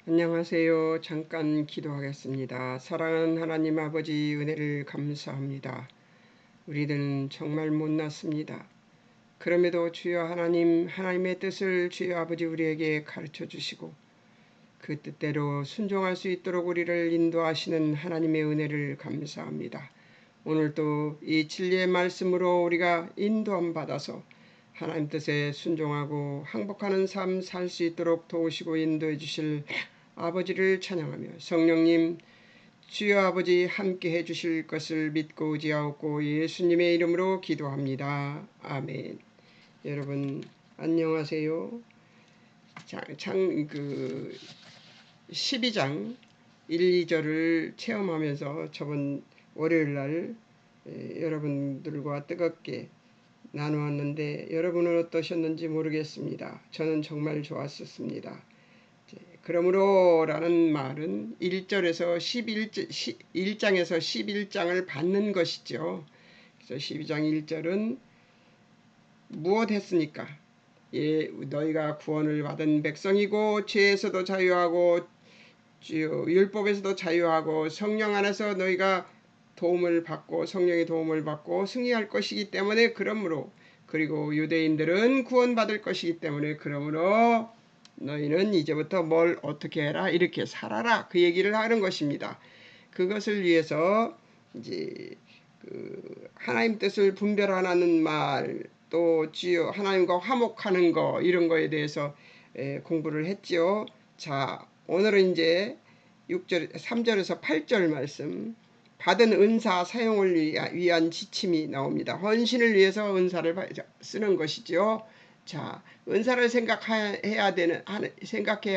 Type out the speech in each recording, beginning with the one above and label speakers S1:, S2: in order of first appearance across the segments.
S1: 안녕하세요. 잠깐 기도하겠습니다. 사랑하는 하나님 아버지, 은혜를 감사합니다. 우리들은 정말 못났습니다. 그럼에도 주여 하나님, 하나님의 뜻을 주여 아버지 우리에게 가르쳐 주시고 그 뜻대로 순종할 수 있도록 우리를 인도하시는 하나님의 은혜를 감사합니다. 오늘도 이 진리의 말씀으로 우리가 인도함 받아서 하나님 뜻에 순종하고 항복하는 삶 살 수 있도록 도우시고 인도해 주실 아버지를 찬양하며 성령님 주여 아버지 함께 해주실 것을 믿고 의지하옵고 예수님의 이름으로 기도합니다. 아멘. 여러분 안녕하세요. 12장 1, 2절을 체험하면서 저번 월요일날 여러분들과 뜨겁게 나누었는데 여러분은 어떠셨는지 모르겠습니다. 저는 정말 좋았었습니다. 그러므로 라는 말은 1장에서 11장을 받는 것이죠. 그래서 12장 1절은 무엇 했으니까? 예, 너희가 구원을 받은 백성이고 죄에서도 자유하고 율법에서도 자유하고 성령 안에서 너희가 도움을 받고 성령의 도움을 받고 승리할 것이기 때문에 그러므로 그리고 유대인들은 구원받을 것이기 때문에 그러므로 너희는 이제부터 뭘 어떻게 해라 이렇게 살아라 그 얘기를 하는 것입니다. 그것을 위해서 이제 하나님 뜻을 분별하는 말 또 주여 하나님과 화목하는 거 이런 거에 대해서 공부를 했지요. 자 오늘은 이제 6절 3절에서 8절 말씀 받은 은사 사용을 위한 지침이 나옵니다. 헌신을 위해서 은사를 쓰는 것이죠. 자, 은사를 생각해야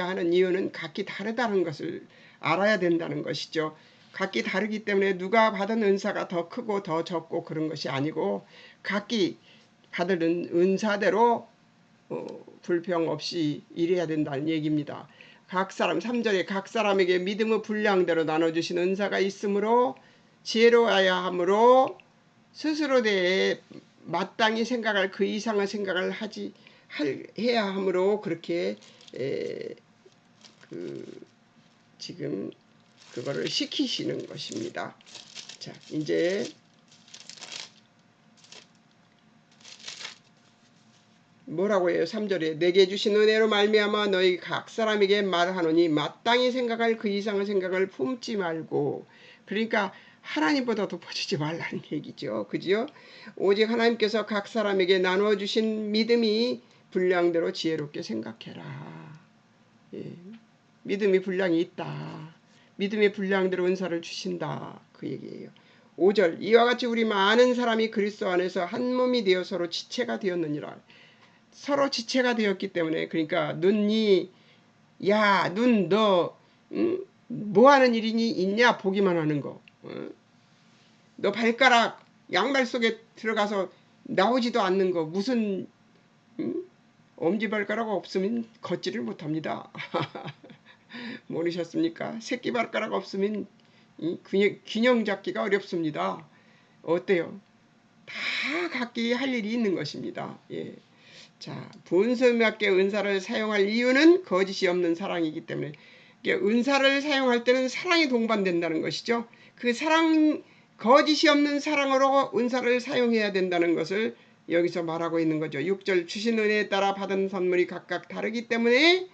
S1: 하는 이유는 각기 다르다는 것을 알아야 된다는 것이죠. 각기 다르기 때문에 누가 받은 은사가 더 크고 더 적고 그런 것이 아니고 각기 받은 은사대로 불평 없이 일해야 된다는 얘기입니다. 각 사람 3절에 각 사람에게 믿음의 분량대로 나눠주신 은사가 있으므로 지혜로워야 하므로 스스로 대해 마땅히 생각할 그 이상의 생각을 해야 하므로 그렇게 지금 그거를 시키시는 것입니다. 자, 이제 뭐라고 해요? 3절에 내게 주신 은혜로 말미암아 너희 각 사람에게 말하노니 마땅히 생각할 그 이상의 생각을 품지 말고 그러니까 하나님보다 높아지지 말라는 얘기죠. 그죠? 오직 하나님께서 각 사람에게 나눠주신 믿음이 분량대로 지혜롭게 생각해라. 예. 믿음이 분량이 있다. 믿음의 분량대로 은사를 주신다. 그 얘기예요. 5절 이와 같이 우리 많은 사람이 그리스도 안에서 한 몸이 되어 서로 지체가 되었느니라. 서로 지체가 되었기 때문에 그러니까 눈이 야, 눈 너 뭐 하는 일이니 있냐 보기만 하는 거. 너 발가락 양말 속에 들어가서 나오지도 않는 거 무슨 엄지발가락 없으면 걷지를 못합니다. 모르셨습니까? 새끼발가락 없으면 균형 잡기가 어렵습니다. 어때요? 다 각기 할 일이 있는 것입니다. 예. 자, 본성에 맞게 은사를 사용할 이유는 거짓이 없는 사랑이기 때문에 은사를 사용할 때는 사랑이 동반된다는 것이죠. 그 거짓이 없는 사랑으로 은사를 사용해야 된다는 것을 여기서 말하고 있는 거죠. 6절 주신 은혜에 따라 받은 선물이 각각 다르기 때문에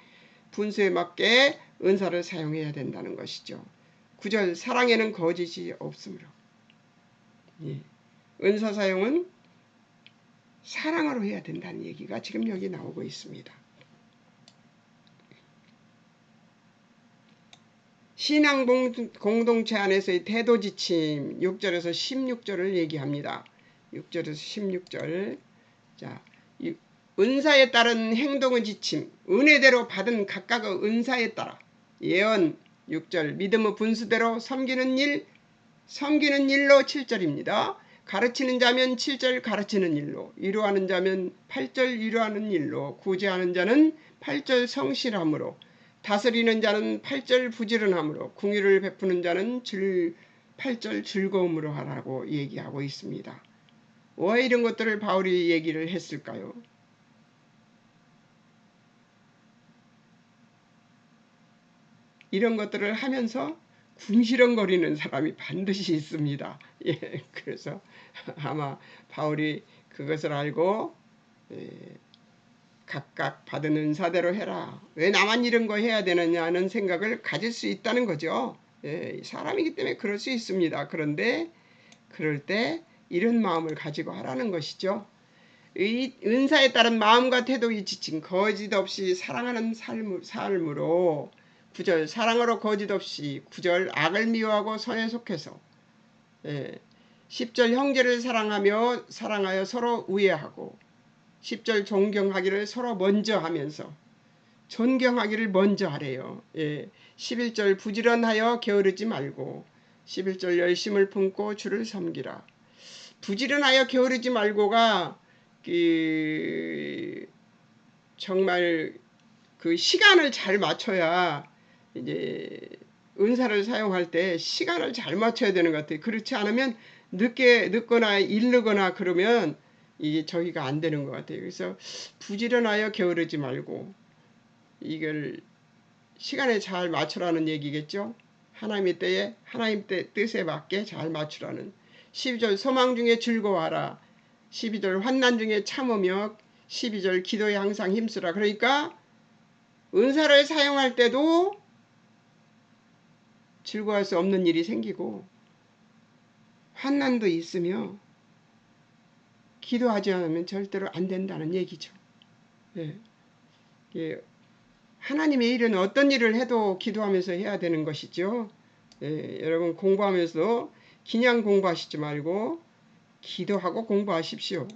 S1: 분수에 맞게 은사를 사용해야 된다는 것이죠. 9절 사랑에는 거짓이 없으므로. 예. 은사 사용은 사랑으로 해야 된다는 얘기가 지금 여기 나오고 있습니다. 신앙 공동체 안에서의 태도 지침 6절에서 16절을 얘기합니다. 6절에서 16절. 자, 은사에 따른 행동의 지침, 은혜대로 받은 각각의 은사에 따라 예언 6절, 믿음의 분수대로 섬기는 일로 7절입니다. 가르치는 자면 7절 가르치는 일로, 위로하는 자면 8절 위로하는 일로, 구제하는 자는 8절 성실함으로, 다스리는 자는 8절 부지런함으로, 궁유를 베푸는 자는 8절 즐거움으로 하라고 얘기하고 있습니다. 왜 이런 것들을 바울이 얘기를 했을까요? 이런 것들을 하면서 궁시렁거리는 사람이 반드시 있습니다. 예, 그래서 아마 바울이 그것을 알고 각각 받은 은사대로 해라. 왜 나만 이런 거 해야 되느냐는 생각을 가질 수 있다는 거죠. 예, 사람이기 때문에 그럴 수 있습니다. 그런데 그럴 때 이런 마음을 가지고 하라는 것이죠. 이 은사에 따른 마음과 태도에 지친 거짓 없이 사랑하는 삶으로 9절 사랑으로 거짓 없이 9절 악을 미워하고 선에 속해서 10절 형제를 사랑하여 서로 우애하고 10절 존경하기를 서로 먼저 하면서 존경하기를 먼저 하래요. 11절 부지런하여 게으르지 말고 11절 열심을 품고 주를 섬기라. 부지런하여 게으르지 말고가 정말 그 시간을 잘 맞춰야 이제 은사를 사용할 때 시간을 잘 맞춰야 되는 것 같아요. 그렇지 않으면 늦거나 이르거나 그러면 이게 저기가 안 되는 것 같아요. 그래서 부지런하여 게으르지 말고 이걸 시간에 잘 맞추라는 얘기겠죠. 하나님의 때에 하나님 뜻에 맞게 잘 맞추라는. 12절 소망 중에 즐거워하라. 12절 환난 중에 참으며 12절 기도에 항상 힘쓰라. 그러니까 은사를 사용할 때도 즐거워할 수 없는 일이 생기고 환난도 있으며 기도하지 않으면 절대로 안 된다는 얘기죠. 예. 하나님의 일은 어떤 일을 해도 기도하면서 해야 되는 것이죠. 여러분 공부하면서 그냥 공부하시지 말고 기도하고 공부하십시오.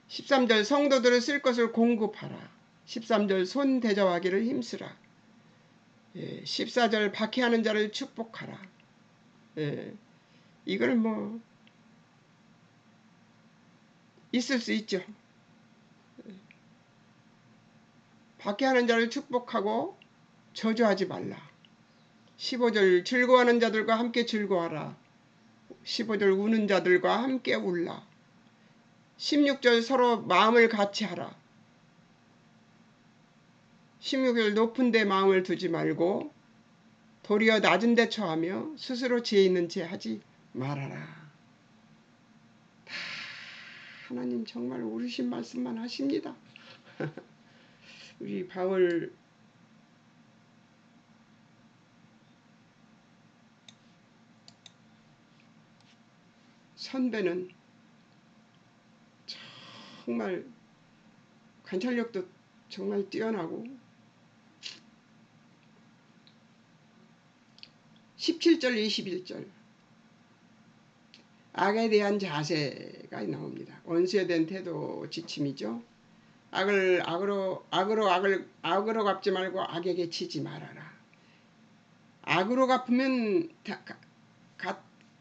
S1: 13절 성도들을 쓸 것을 공급하라. 13절 손 대접하기를 힘쓰라. 14절 박해하는 자를 축복하라. 이걸 뭐 있을 수 있죠. 박해하는 자를 축복하고 저주하지 말라. 15절 즐거워하는 자들과 함께 즐거워하라. 15절 우는 자들과 함께 울라. 16절 서로 마음을 같이 하라. 16절 높은 데 마음을 두지 말고 도리어 낮은 데 처하며 스스로 지혜 있는 채 하지 말아라. 다 하나님 정말 옳으신 말씀만 하십니다. 우리 바울 선배는 정말 관찰력도 정말 뛰어나고 17절 21절 악에 대한 자세가 나옵니다. 원수에 대한 태도 지침이죠. 악으로 갚지 말고 악에게 치지 말아라. 악으로 갚으면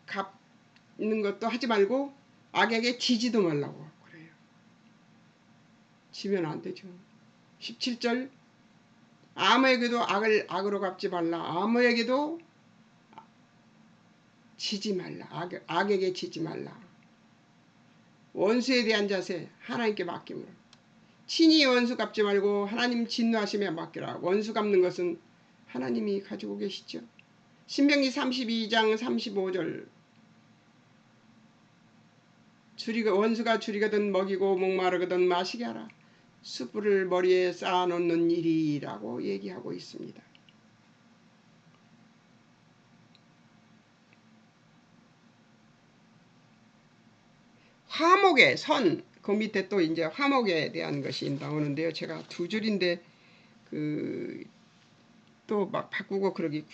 S1: 갚는 것도 하지 말고 악에게 치지도 말라고 그래요. 치면 안 되죠. 17절 아무에게도 악으로 갚지 말라. 아무에게도 치지 말라. 악에게 치지 말라. 원수에 대한 자세 하나님께 맡김으로. 친히 원수 갚지 말고 하나님 진노하심에 맡기라. 원수 갚는 것은 하나님이 가지고 계시죠. 신명기 32장 35절 원수가 줄이거든 먹이고 목마르거든 마시게 하라. 숯불을 머리에 쌓아놓는 일이라고 얘기하고 있습니다. 화목의 선, 그 밑에 또 이제 화목에 대한 것이 나오는데요. 제가 두 줄인데 또 막 바꾸고 그러기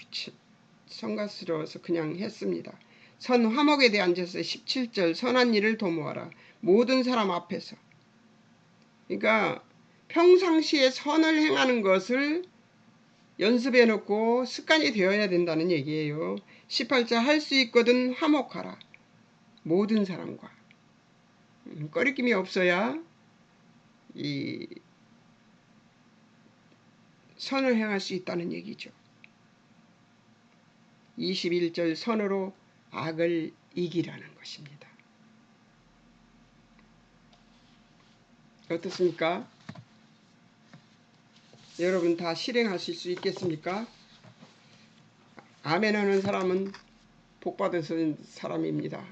S1: 성가스러워서 그냥 했습니다. 선 화목에 대한 제서 17절 선한 일을 도모하라. 모든 사람 앞에서. 그러니까 평상시에 선을 행하는 것을 연습해 놓고 습관이 되어야 된다는 얘기예요. 18절 할 수 있거든 화목하라. 모든 사람과. 꺼리낌이 없어야 이 선을 행할 수 있다는 얘기죠. 21절 선으로 악을 이기라는 것입니다. 어떻습니까? 여러분 다 실행하실 수 있겠습니까? 아멘 하는 사람은 복 받은 사람입니다.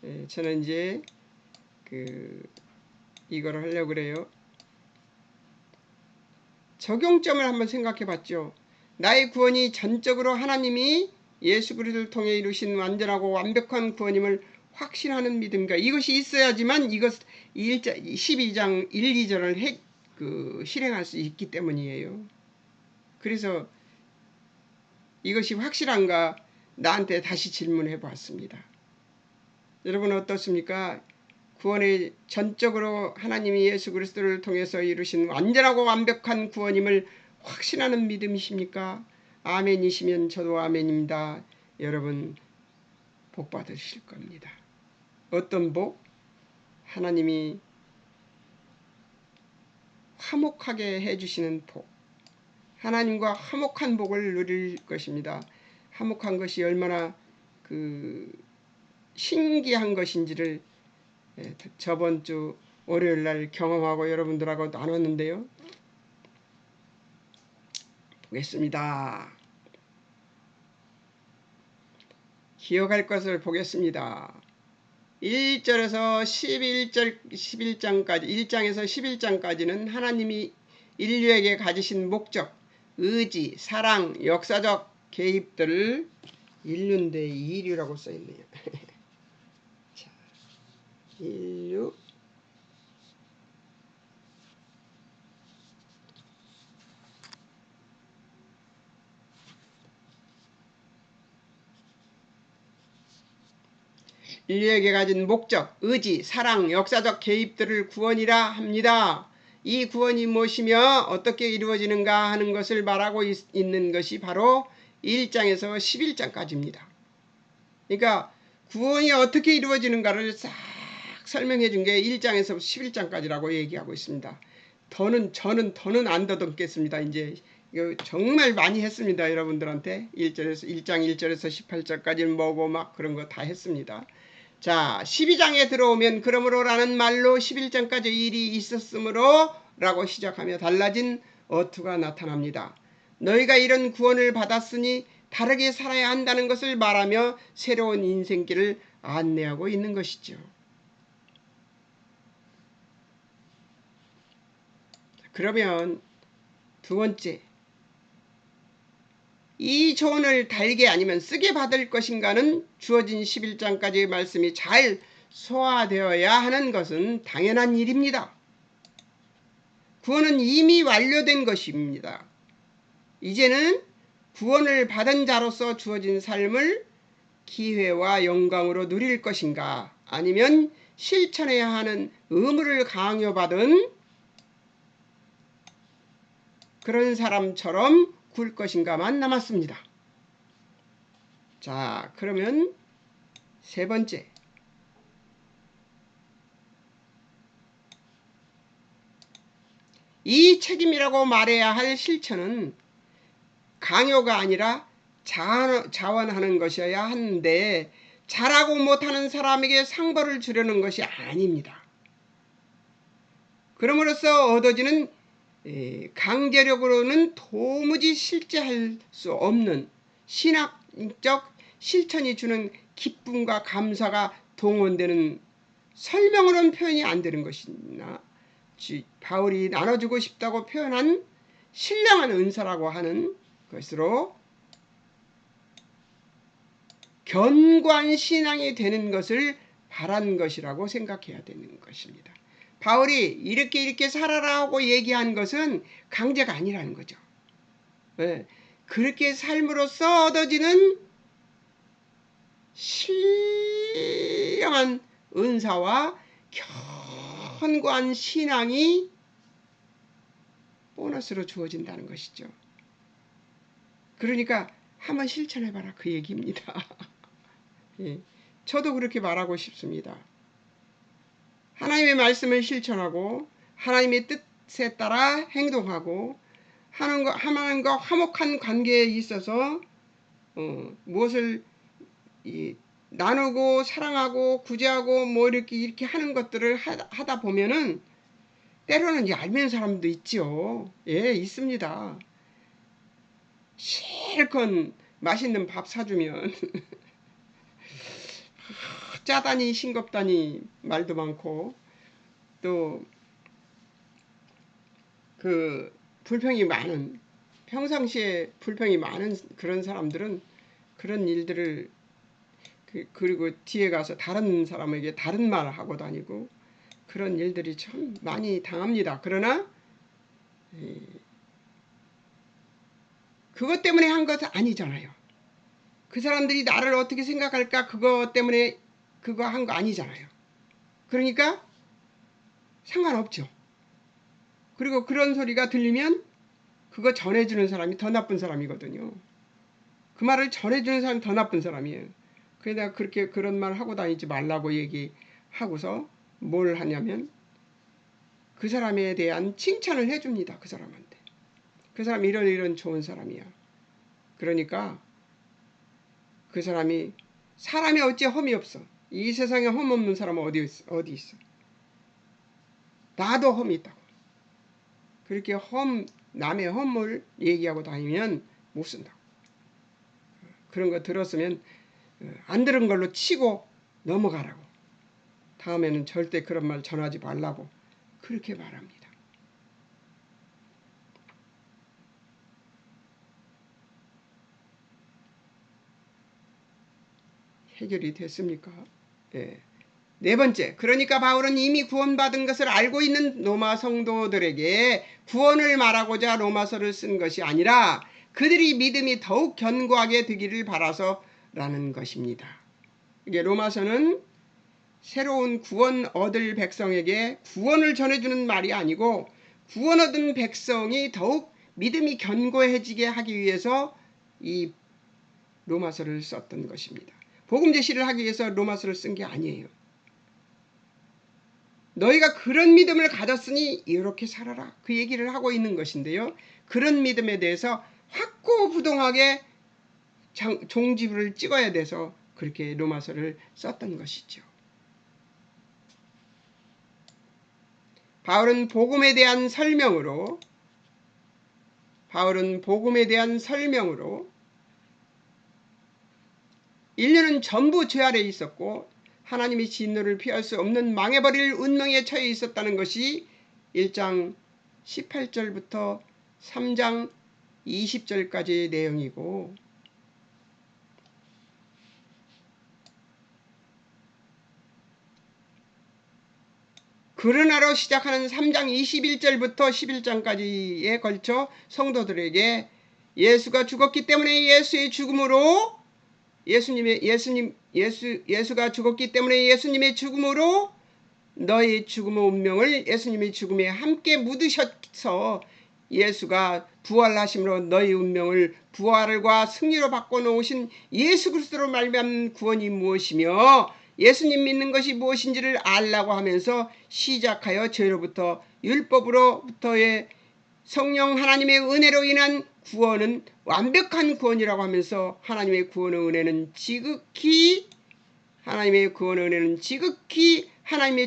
S1: 예, 저는 이제 이거를 하려고 그래요. 적용점을 한번 생각해 봤죠. 나의 구원이 전적으로 하나님이 예수 그리스도를 통해 이루신 완전하고 완벽한 구원임을 확신하는 믿음과 이것이 있어야지만 이것 12장 1, 2절을 실행할 수 있기 때문이에요. 그래서 이것이 확실한가 나한테 다시 질문해 보았습니다. 여러분 어떻습니까? 구원의 전적으로 하나님이 예수 그리스도를 통해서 이루신 완전하고 완벽한 구원임을 확신하는 믿음이십니까? 아멘이시면 저도 아멘입니다. 여러분 복 받으실 겁니다. 어떤 복? 하나님이 화목하게 해주시는 복. 하나님과 화목한 복을 누릴 것입니다. 화목한 것이 얼마나 신기한 것인지를 저번 주 월요일 날 경험하고 여러분들하고 나눴는데요. 보겠습니다. 기억할 것을 보겠습니다. 1절에서 11장까지 1장에서 11장까지는 하나님이 인류에게 가지신 목적, 의지, 사랑, 역사적 개입들을 인류인데 이류라고 써있네요. 자, 인류 인류에게 가진 목적, 의지, 사랑, 역사적 개입들을 구원이라 합니다. 이 구원이 무엇이며 어떻게 이루어지는가 하는 것을 말하고 있는 것이 바로 1장에서 11장까지입니다. 그러니까 구원이 어떻게 이루어지는가를 싹 설명해 준 게 1장에서 11장까지라고 얘기하고 있습니다. 저는 안 더듬겠습니다. 이제 이거 정말 많이 했습니다. 여러분들한테 1장 1절에서 18절까지는 뭐고 막 그런 거 다 했습니다. 자, 12장에 들어오면 그러므로라는 말로 11장까지 일이 있었으므로 라고 시작하며 달라진 어투가 나타납니다. 너희가 이런 구원을 받았으니 다르게 살아야 한다는 것을 말하며 새로운 인생길을 안내하고 있는 것이죠. 그러면 두 번째, 이 조언을 달게 아니면 쓰게 받을 것인가는 주어진 11장까지의 말씀이 잘 소화되어야 하는 것은 당연한 일입니다. 구원은 이미 완료된 것입니다. 이제는 구원을 받은 자로서 주어진 삶을 기회와 영광으로 누릴 것인가 아니면 실천해야 하는 의무를 강요받은 그런 사람처럼 굴 것인가만 남았습니다. 자, 그러면 세 번째, 이 책임이라고 말해야 할 실천은 강요가 아니라 자원하는 것이어야 하는데 잘하고 못하는 사람에게 상벌을 주려는 것이 아닙니다. 그럼으로써 얻어지는 강제력으로는 도무지 실제할 수 없는 신학적 실천이 주는 기쁨과 감사가 동원되는 설명으로는 표현이 안 되는 것이나 바울이 나눠주고 싶다고 표현한 신령한 은사라고 하는 것으로 견고한 신앙이 되는 것을 바란 것이라고 생각해야 되는 것입니다. 바울이 이렇게 살아라 하고 얘기한 것은 강제가 아니라는 거죠. 네. 그렇게 삶으로써 얻어지는 신령한 은사와 견고한 신앙이 보너스로 주어진다는 것이죠. 그러니까 한번 실천해봐라 그 얘기입니다. 예, 저도 그렇게 말하고 싶습니다. 하나님의 말씀을 실천하고 하나님의 뜻에 따라 행동하고 하나님과 화목한 관계에 있어서 무엇을 나누고 사랑하고 구제하고 뭐 이렇게 하는 것들을 하다 보면은 때로는 얄미운 사람도 있지요. 예, 있습니다. 실컷 맛있는 밥 사주면 짜다니 싱겁다니 말도 많고, 또 그 불평이 많은, 평상시에 불평이 많은 그런 사람들은 그런 일들을 그리고 뒤에 가서 다른 사람에게 다른 말을 하고 다니고 그런 일들이 참 많이 당합니다. 그러나 그것 때문에 한 것은 아니잖아요. 그 사람들이 나를 어떻게 생각할까 그것 때문에 그거 한 거 아니잖아요. 그러니까 상관없죠. 그리고 그런 소리가 들리면 그거 전해주는 사람이 더 나쁜 사람이거든요. 그 말을 전해주는 사람이 더 나쁜 사람이에요. 그래서 내가 그렇게 그런 말 하고 다니지 말라고 얘기하고서 뭘 하냐면 그 사람에 대한 칭찬을 해줍니다. 그 사람한테. 그 사람 이런 좋은 사람이야. 그러니까 그 사람이 어찌 험이 없어. 이 세상에 험 없는 사람은 어디 있어. 나도 험이 있다고. 그렇게 남의 험을 얘기하고 다니면 못 쓴다고. 그런 거 들었으면 안 들은 걸로 치고 넘어가라고. 다음에는 절대 그런 말 전하지 말라고 그렇게 말합니다. 해결이 됐습니까? 예. 네 번째, 그러니까 바울은 이미 구원받은 것을 알고 있는 로마 성도들에게 구원을 말하고자 로마서를 쓴 것이 아니라 그들이 믿음이 더욱 견고하게 되기를 바라서라는 것입니다. 이게 로마서는 새로운 구원 얻을 백성에게 구원을 전해주는 말이 아니고 구원 얻은 백성이 더욱 믿음이 견고해지게 하기 위해서 이 로마서를 썼던 것입니다. 복음 제시를 하기 위해서 로마서를 쓴 게 아니에요. 너희가 그런 믿음을 가졌으니 이렇게 살아라. 그 얘기를 하고 있는 것인데요. 그런 믿음에 대해서 확고부동하게 종지부를 찍어야 돼서 그렇게 로마서를 썼던 것이죠. 바울은 복음에 대한 설명으로 1년은 전부 죄 아래에 있었고 하나님의 진노를 피할 수 없는 망해버릴 운명에 처해 있었다는 것이 1장 18절부터 3장 20절까지의 내용이고, 그러나로 시작하는 3장 21절부터 11장까지에 걸쳐 성도들에게 예수가 죽었기 때문에 예수의 죽음으로 예수가 죽었기 때문에 예수님의 죽음으로 너의 죽음의 운명을 예수님의 죽음에 함께 묻으셔서 예수가 부활하심으로 너의 운명을 부활과 승리로 바꿔놓으신 예수 그리스도로 말미암은 구원이 무엇이며 예수님 믿는 것이 무엇인지를 알라고 하면서 시작하여 죄로부터 율법으로부터의 성령 하나님의 은혜로 인한 구원은 완벽한 구원이라고 하면서 하나님의 구원의 은혜는 지극히 하나님의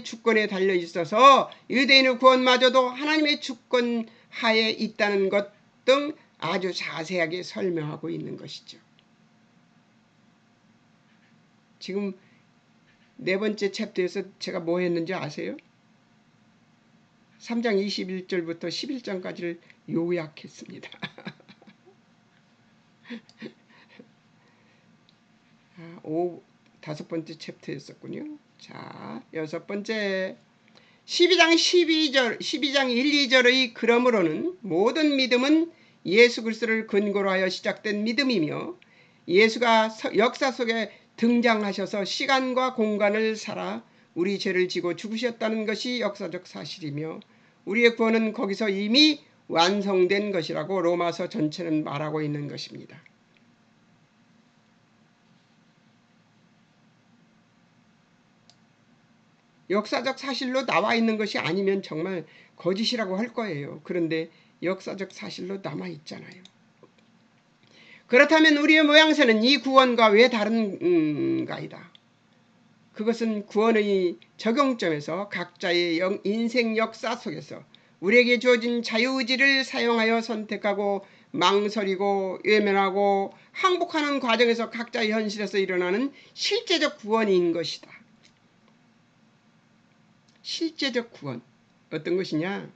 S1: 주권에 달려 있어서 유대인의 구원마저도 하나님의 주권 하에 있다는 것 등 아주 자세하게 설명하고 있는 것이죠. 지금 네 번째 챕터에서 제가 뭐 했는지 아세요? 3장 21절부터 11장까지를 요약했습니다. 다섯 번째 챕터였었군요. 자, 여섯 번째 12장 1, 2절의 그러므로는 모든 믿음은 예수 그리스도를 근거로 하여 시작된 믿음이며 예수가 역사 속에 등장하셔서 시간과 공간을 살아 우리 죄를 지고 죽으셨다는 것이 역사적 사실이며 우리의 구원은 거기서 이미 완성된 것이라고 로마서 전체는 말하고 있는 것입니다. 역사적 사실로 나와 있는 것이 아니면 정말 거짓이라고 할 거예요. 그런데 역사적 사실로 남아 있잖아요. 그렇다면 우리의 모양새는 이 구원과 왜 다른가이다. 그것은 구원의 적용점에서 각자의 인생 역사 속에서 우리에게 주어진 자유의지를 사용하여 선택하고 망설이고 외면하고 항복하는 과정에서 각자의 현실에서 일어나는 실제적 구원인 것이다. 실제적 구원. 어떤 것이냐?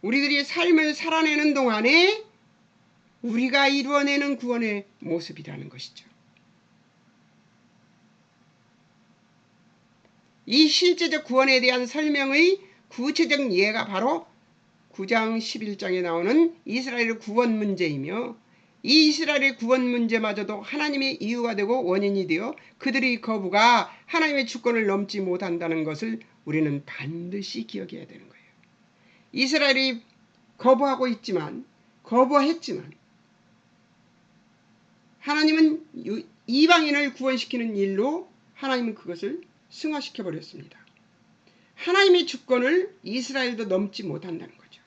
S1: 우리들이 삶을 살아내는 동안에 우리가 이루어내는 구원의 모습이라는 것이죠. 이 실제적 구원에 대한 설명의 구체적 예가 바로 9장 11장에 나오는 이스라엘의 구원 문제이며, 이 이스라엘의 구원 문제마저도 하나님의 이유가 되고 원인이 되어 그들의 거부가 하나님의 주권을 넘지 못한다는 것을 우리는 반드시 기억해야 되는 거예요. 이스라엘이 거부했지만 하나님은 이방인을 구원시키는 일로 하나님은 그것을 승화시켜 버렸습니다. 하나님의 주권을 이스라엘도 넘지 못한다는 거죠.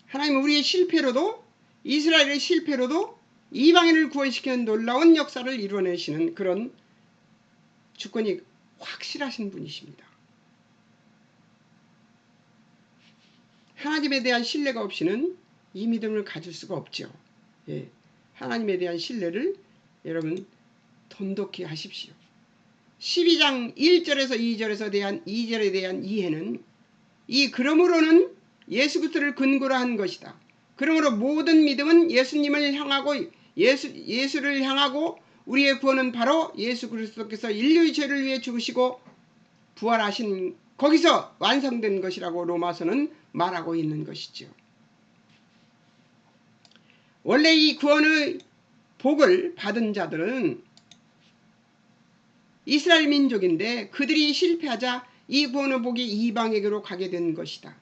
S1: 하나님은 우리의 실패로도, 이스라엘의 실패로도 이방인을 구원시키는 놀라운 역사를 이루어내시는 그런 주권이 확실하신 분이십니다. 하나님에 대한 신뢰가 없이는 이 믿음을 가질 수가 없죠. 예, 하나님에 대한 신뢰를 여러분 돈독히 하십시오. 12장 1절에서 2절에 대한 이해는 그러므로는 예수 그리스도를 근거로 한 것이다. 그러므로 모든 믿음은 예수님을 향하고 예수를 향하고 우리의 구원은 바로 예수 그리스도께서 인류의 죄를 위해 죽으시고 부활하신 거기서 완성된 것이라고 로마서는 말하고 있는 것이죠. 원래 이 구원의 복을 받은 자들은 이스라엘 민족인데 그들이 실패하자 이 구원의 복이 이방에게로 가게 된 것이다.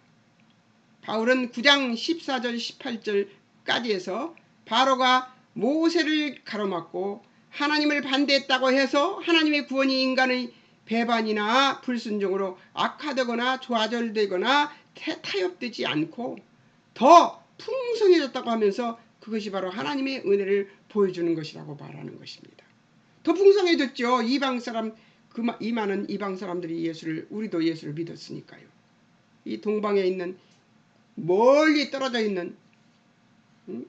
S1: 바울은 9장 14절 18절까지 해서 바로가 모세를 가로막고 하나님을 반대했다고 해서 하나님의 구원이 인간의 배반이나 불순종으로 악화되거나 좌절되거나 타협되지 않고 더 풍성해졌다고 하면서 그것이 바로 하나님의 은혜를 보여주는 것이라고 말하는 것입니다. 더 풍성해졌죠. 이 많은 이방 사람들이 우리도 예수를 믿었으니까요. 이 동방에 있는 멀리 떨어져 있는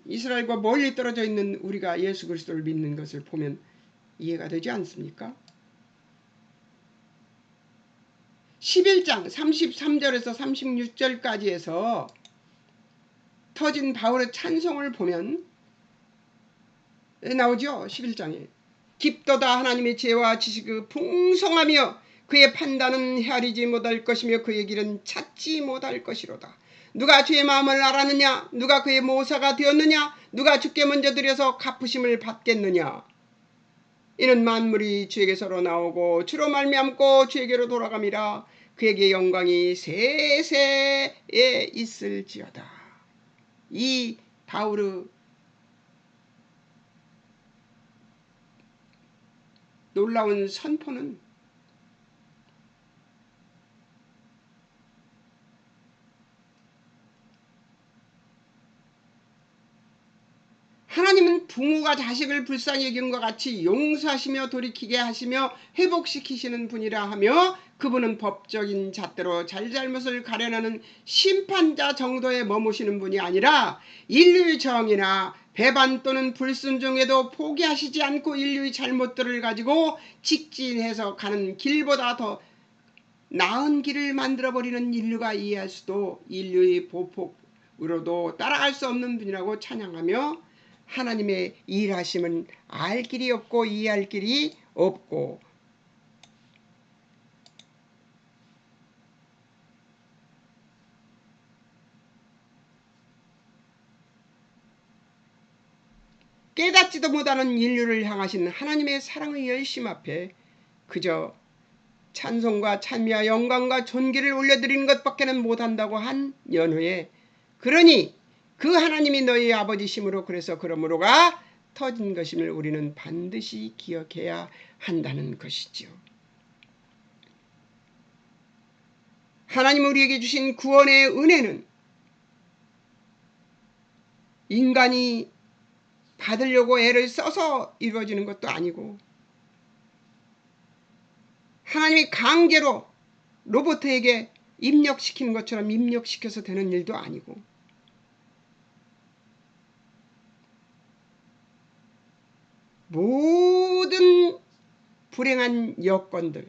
S1: 이스라엘과 멀리 떨어져 있는 우리가 예수 그리스도를 믿는 것을 보면 이해가 되지 않습니까? 11장 33절에서 36절까지 해서 터진 바울의 찬송을 보면 나오죠. 11장에 깊도다 하나님의 지혜와 지식이 풍성하며 그의 판단은 헤아리지 못할 것이며 그의 길은 찾지 못할 것이로다. 누가 주의 마음을 알았느냐? 누가 그의 모사가 되었느냐? 누가 주께 먼저 드려서 갚으심을 받겠느냐? 이는 만물이 주에게서로 나오고 주로 말미암고 주에게로 돌아감이라. 그에게 영광이 세세에 있을지어다. 이 바울의 놀라운 선포는 하나님은 부모가 자식을 불쌍히 여기는것 같이 용서하시며 돌이키게 하시며 회복시키시는 분이라 하며 그분은 법적인 잣대로 잘잘못을 가려내는 심판자 정도에 머무시는 분이 아니라 인류의 정의나 배반 또는 불순종에도 포기하시지 않고 인류의 잘못들을 가지고 직진해서 가는 길보다 더 나은 길을 만들어버리는 인류가 이해할 수도 인류의 보폭으로도 따라갈 수 없는 분이라고 찬양하며 하나님의 일하심은 알 길이 없고 이해할 길이 없고 깨닫지도 못하는 인류를 향하신 하나님의 사랑의 열심 앞에 그저 찬송과 찬미와 영광과 존귀를 올려드리는 것밖에는 못한다고 한 연후에 그러니 그 하나님이 너희 아버지심으로 그러므로가 터진 것임을 우리는 반드시 기억해야 한다는 것이지요. 하나님 우리에게 주신 구원의 은혜는 인간이 받으려고 애를 써서 이루어지는 것도 아니고 하나님이 강제로 로봇에게 입력시키는 것처럼 입력시켜서 되는 일도 아니고, 모든 불행한 여건들,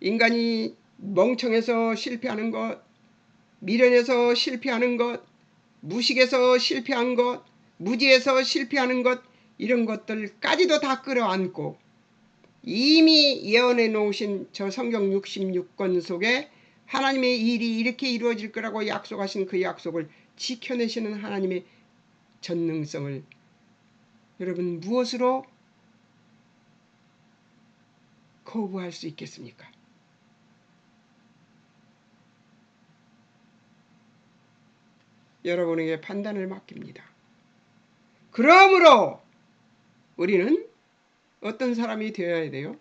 S1: 인간이 멍청해서 실패하는 것, 미련해서 실패하는 것, 무식해서 실패한 것, 무지해서 실패하는 것, 이런 것들까지도 다 끌어안고 이미 예언해 놓으신 저 성경 66권 속에 하나님의 일이 이렇게 이루어질 거라고 약속하신 그 약속을 지켜내시는 하나님의 전능성을 여러분 무엇으로 거부할 수 있겠습니까? 여러분에게 판단을 맡깁니다. 그러므로 우리는 어떤 사람이 되어야 돼요?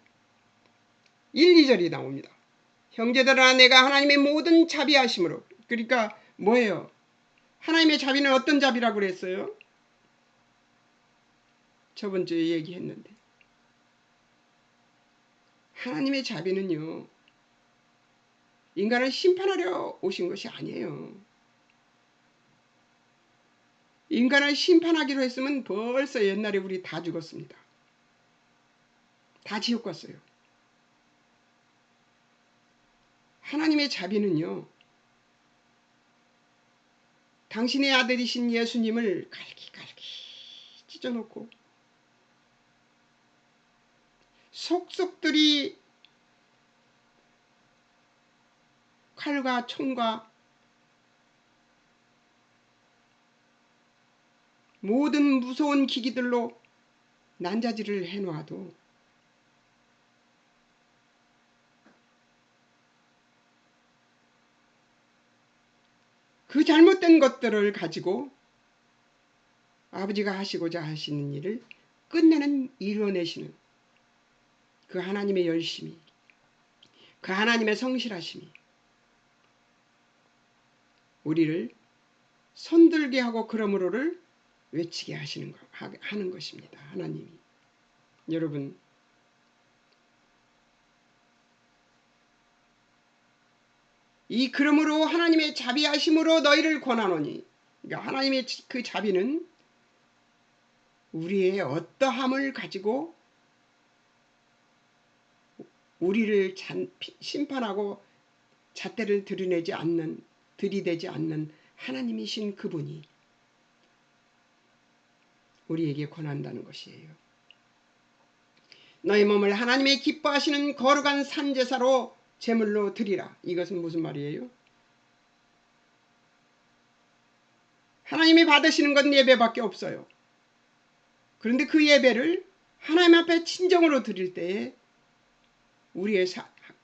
S1: 1, 2절이 나옵니다. 형제들아 내가 하나님의 모든 자비하심으로, 그러니까 뭐예요? 하나님의 자비는 어떤 자비라고 그랬어요? 저번 주에 얘기했는데, 하나님의 자비는요, 인간을 심판하려 오신 것이 아니에요. 인간을 심판하기로 했으면 벌써 옛날에 우리 다 죽었습니다. 다 지옥 갔어요. 하나님의 자비는요, 당신의 아들이신 예수님을 갈기갈기 찢어놓고 속속들이 칼과 총과 모든 무서운 기기들로 난자질을 해놓아도 그 잘못된 것들을 가지고 아버지가 하시고자 하시는 일을 끝내는, 이뤄내시는 그 하나님의 열심이, 그 하나님의 성실하심이 우리를 손들게 하고 그러므로를 외치게 하는 것입니다. 하나님이. 여러분, 이 그러므로 하나님의 자비하심으로 너희를 권하노니, 그러니까 하나님의 그 자비는 우리의 어떠함을 가지고 우리를 심판하고 잣대를 들이대지 않는 하나님이신 그분이 우리에게 권한다는 것이에요. 너희 몸을 하나님의 기뻐하시는 거룩한 산제사로 제물로 드리라. 이것은 무슨 말이에요? 하나님이 받으시는 건 예배밖에 없어요. 그런데 그 예배를 하나님 앞에 진정으로 드릴 때에 우리의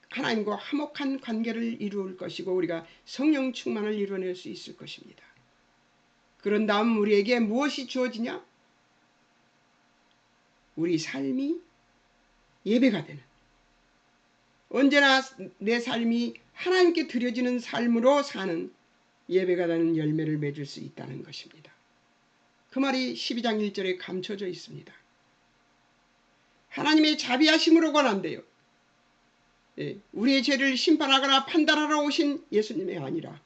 S1: 하나님과 화목한 관계를 이루을 것이고 우리가 성령 충만을 이뤄낼 수 있을 것입니다. 그런 다음 우리에게 무엇이 주어지냐? 우리 삶이 예배가 되는, 언제나 내 삶이 하나님께 드려지는 삶으로 사는 예배가 되는 열매를 맺을 수 있다는 것입니다. 그 말이 12장 1절에 감춰져 있습니다. 하나님의 자비하심으로 권한대요. 우리의 죄를 심판하거나 판단하러 오신 예수님이 아니라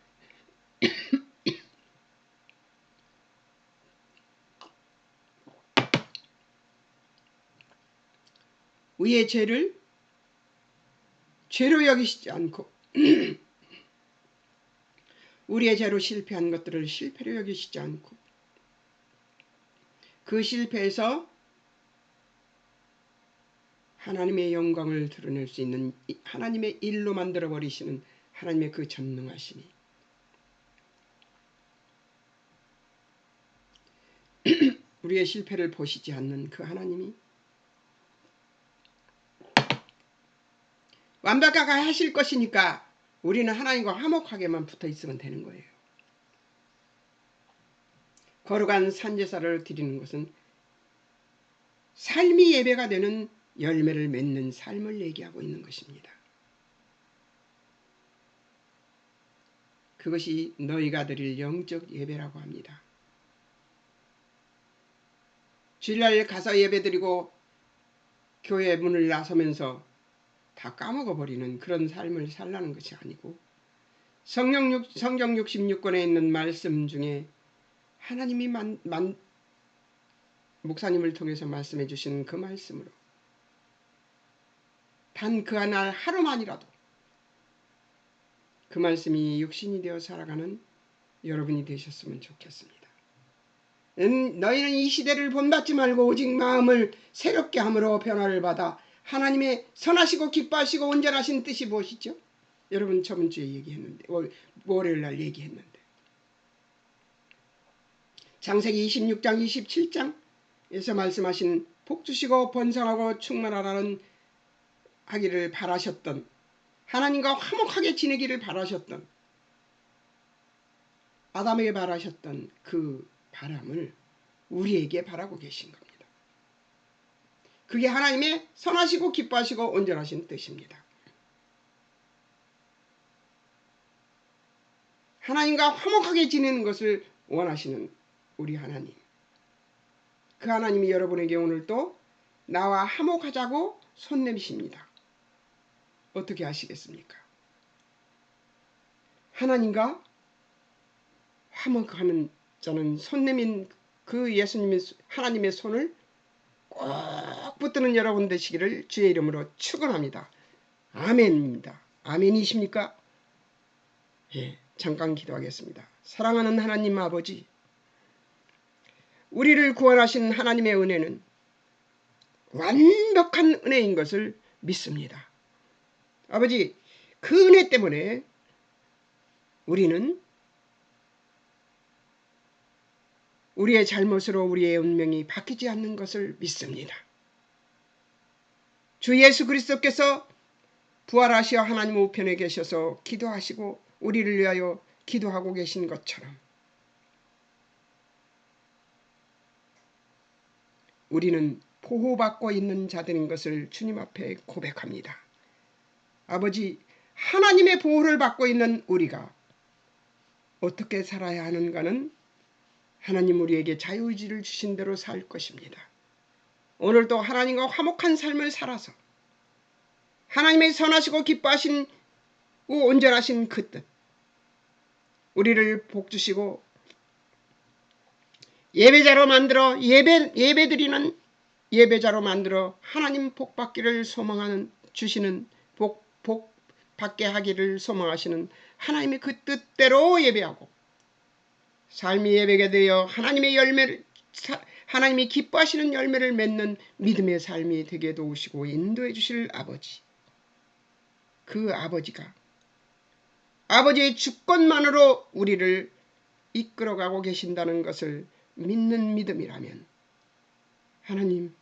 S1: 우리의 죄를 죄로 여기시지 않고 우리의 죄로 실패한 것들을 실패로 여기시지 않고 그 실패에서 하나님의 영광을 드러낼 수 있는 하나님의 일로 만들어버리시는 하나님의 그 전능하심이 우리의 실패를 보시지 않는 그 하나님이 완벽하게 하실 것이니까 우리는 하나님과 화목하게만 붙어 있으면 되는 거예요. 거룩한 산제사를 드리는 것은 삶이 예배가 되는 열매를 맺는 삶을 얘기하고 있는 것입니다. 그것이 너희가 드릴 영적 예배라고 합니다. 주일날 가서 예배드리고 교회 문을 나서면서 다 까먹어버리는 그런 삶을 살라는 것이 아니고 성경 66권에 있는 말씀 중에 하나님이 목사님을 통해서 말씀해 주신 그 말씀으로 단 그 날 하루만이라도 그 말씀이 육신이 되어 살아가는 여러분이 되셨으면 좋겠습니다. 너희는 이 시대를 본받지 말고 오직 마음을 새롭게 함으로 변화를 받아 하나님의 선하시고 기뻐하시고 온전하신 뜻이 무엇이죠? 여러분 저번 주에 얘기했는데 월요일 날 얘기했는데 창세기 26장 27장에서 말씀하신 복주시고 번성하고 충만하라는 하기를 바라셨던 하나님과 화목하게 지내기를 바라셨던 아담에게 바라셨던 그 바람을 우리에게 바라고 계신 겁니다. 그게 하나님의 선하시고 기뻐하시고 온전하신 뜻입니다. 하나님과 화목하게 지내는 것을 원하시는 우리 하나님. 그 하나님이 여러분에게 오늘 또 나와 화목하자고 손 내미십니다. 어떻게 하시겠습니까? 하나님과 화목하는 저는 손 내민 그 예수님의 하나님의 손을 꼭 붙드는 여러분 되시기를 주의 이름으로 축원합니다. 아멘입니다. 아멘이십니까? 예, 잠깐 기도하겠습니다. 사랑하는 하나님 아버지, 우리를 구원하신 하나님의 은혜는 완벽한 은혜인 것을 믿습니다. 아버지, 그 은혜 때문에 우리는 우리의 잘못으로 우리의 운명이 바뀌지 않는 것을 믿습니다. 주 예수 그리스도께서 부활하시어 하나님 우편에 계셔서 기도하시고 우리를 위하여 기도하고 계신 것처럼 우리는 보호받고 있는 자들인 것을 주님 앞에 고백합니다. 아버지, 하나님의 보호를 받고 있는 우리가 어떻게 살아야 하는가는 하나님 우리에게 자유의지를 주신 대로 살 것입니다. 오늘도 하나님과 화목한 삶을 살아서 하나님의 선하시고 기뻐하신 온전하신 그 뜻 우리를 복주시고 예배자로 만들어 예배드리는 예배자로 만들어 하나님 복받기를 소망하는 주시는 복 받게 하기를 소망하시는 하나님의 그 뜻대로 예배하고 삶이 예배가 되어 하나님이 기뻐하시는 열매를 맺는 믿음의 삶이 되게 도우시고 인도해 주실 아버지, 그 아버지가 아버지의 주권만으로 우리를 이끌어가고 계신다는 것을 믿는 믿음이라면 하나님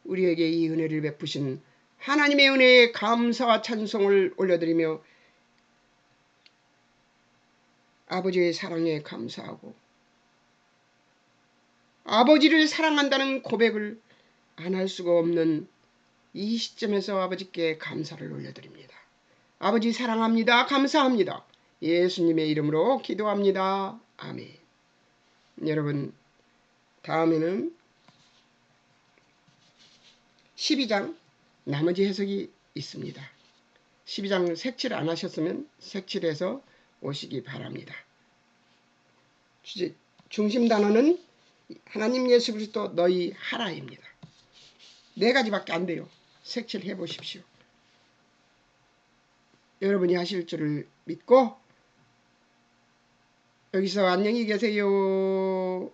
S1: 우리에게 이 은혜를 베푸신 하나님의 은혜에 감사와 찬송을 올려드리며 아버지의 사랑에 감사하고 아버지를 사랑한다는 고백을 안 할 수가 없는 이 시점에서 아버지께 감사를 올려드립니다. 아버지 사랑합니다. 감사합니다. 예수님의 이름으로 기도합니다. 아멘. 여러분 다음에는 12장 나머지 해석이 있습니다. 12장 색칠 안 하셨으면 색칠해서 오시기 바랍니다. 중심 단어는 하나님 예수 그리스도 너희 하라입니다. 4가지밖에 안 돼요. 색칠해 보십시오. 여러분이 하실 줄을 믿고 여기서 안녕히 계세요.